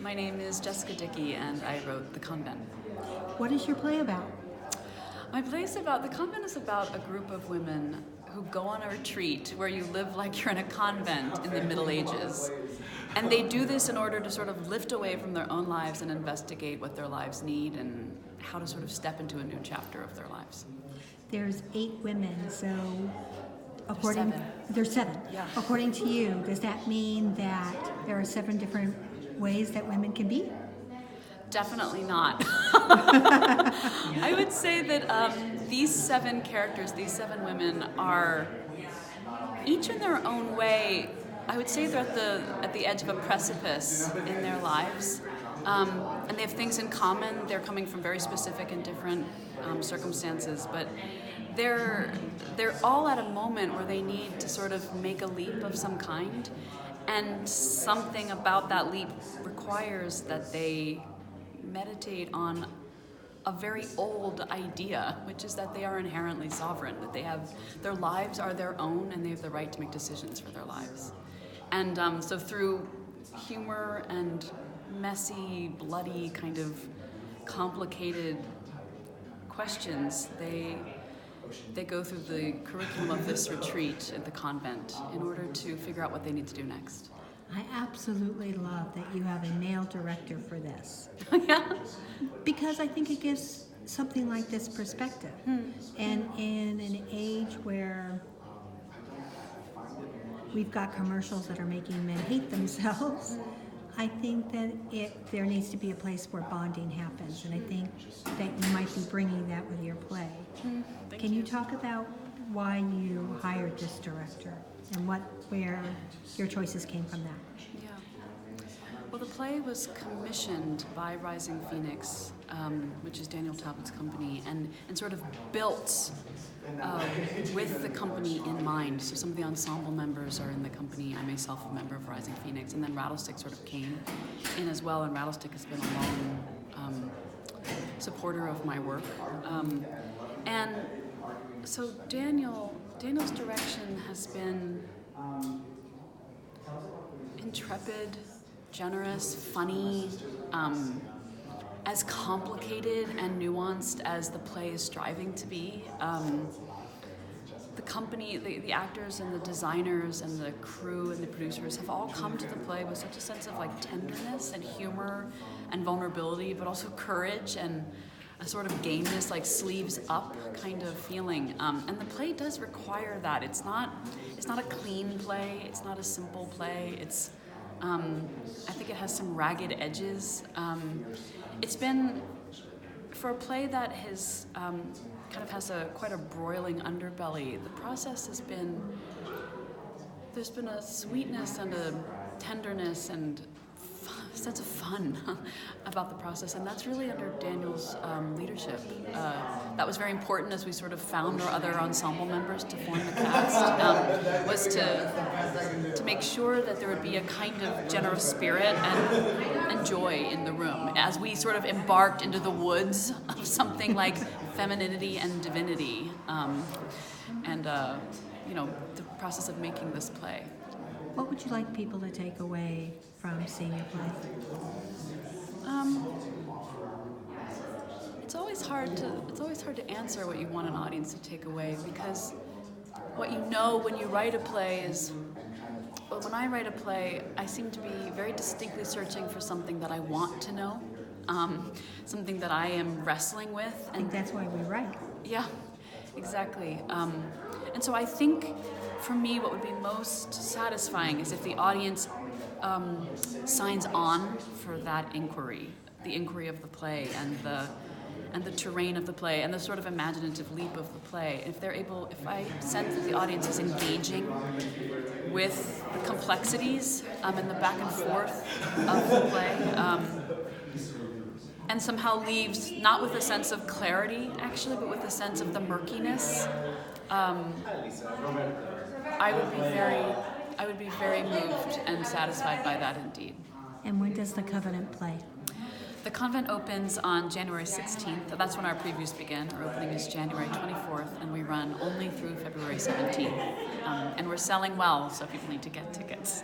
My name is Jessica Dickey, and I wrote The Convent. What is your play about? My play is about, The Convent is about a group of women who go on a retreat where you live like you're in a convent in the Middle Ages. And they do this in order to sort of lift away from their own lives and investigate what their lives need and how to sort of step into a new chapter of their lives. There's 8 women, so There's 7. There's 7. Yeah. According to you, does that mean that there are 7 different ways that women can be? Definitely not. I would say that these 7 characters, these 7 women, are each in their own way. I would say they're at the edge of a precipice in their lives, and they have things in common. They're coming from very specific and different circumstances, but they're all at a moment where they need to sort of make a leap of some kind, and something about that leap requires that they meditate on a very old idea, which is that they are inherently sovereign, that they have their lives are their own and they have the right to make decisions for their lives. And so through humor and messy, bloody, kind of complicated questions, they go through the curriculum of this retreat at the convent in order to figure out what they need to do next. I absolutely love that you have a male director for this. Yeah. Because I think it gives something like this perspective. And in an age where we've got commercials that are making men hate themselves, I think that there needs to be a place where bonding happens, and I think that you might be bringing that with your play. Can you talk about why you hired this director and where your choices came from that? Yeah. Well, the play was commissioned by Rising Phoenix, which is Daniel Talbot's company, and sort of built with the company in mind. So some of the ensemble members are in the company. I'm myself a member of Rising Phoenix, and then Rattlestick sort of came in as well, and Rattlestick has been a long supporter of my work. And so Daniel's direction has been intrepid, generous, funny, as complicated and nuanced as the play is striving to be. The company, the actors and the designers and the crew and the producers have all come to the play with such a sense of like tenderness and humor and vulnerability, but also courage and a sort of gameness, like sleeves up kind of feeling. And the play does require that. It's not a clean play. It's not a simple play. It's I think it has some ragged edges. It's been, for a play that has kind of has quite a broiling underbelly, the process has been, there's been a sweetness and a tenderness and sense of fun about the process, and that's really under Daniel's leadership. That was very important as we sort of found our other ensemble members to form the cast, was to make sure that there would be a kind of generous spirit and joy in the room as we sort of embarked into the woods of something like femininity and divinity, and the process of making this play. What would you like people to take away from seeing your play? It's always hard to answer what you want an audience to take away, because what you know when you write a play is, well, when I write a play, I seem to be very distinctly searching for something that I want to know, something that I am wrestling with. I think that's why we write. Yeah, exactly. And so I think, for me, what would be most satisfying is if the audience signs on for that inquiry, the inquiry of the play and the terrain of the play and the sort of imaginative leap of the play. If I sense that the audience is engaging with the complexities and the back and forth of the play, and somehow leaves not with a sense of clarity, actually, but with a sense of the murkiness, I would be very moved and satisfied by that indeed. And when does the Convent play? The Convent opens on January 16th. That's when our previews begin. Our opening is January 24th, and we run only through February 17th. And we're selling well, so people need to get tickets.